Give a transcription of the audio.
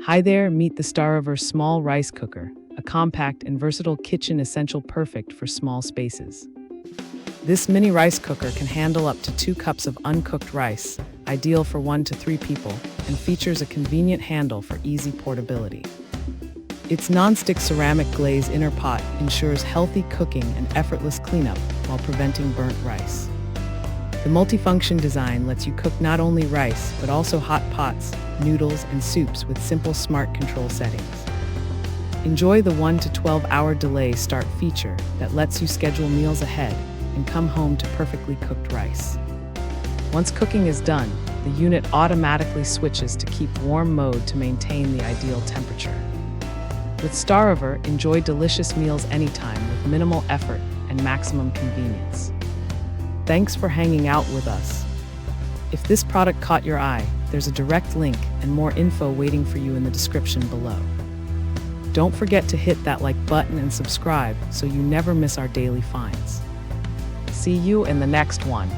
Hi there, meet the Stariver Small Rice Cooker, a compact and versatile kitchen essential perfect for small spaces. This mini rice cooker can handle up to 2 cups of uncooked rice, ideal for 1 to 3 people, and features a convenient handle for easy portability. Its non-stick ceramic glaze inner pot ensures healthy cooking and effortless cleanup while preventing burnt rice. The multifunction design lets you cook not only rice, but also hot pots, noodles, and soups with simple smart control settings. Enjoy the 1 to 12 hour delay start feature that lets you schedule meals ahead and come home to perfectly cooked rice. Once cooking is done, the unit automatically switches to keep warm mode to maintain the ideal temperature. With Stariver, enjoy delicious meals anytime with minimal effort and maximum convenience. Thanks for hanging out with us. If this product caught your eye, there's a direct link and more info waiting for you in the description below. Don't forget to hit that like button and subscribe so you never miss our daily finds. See you in the next one.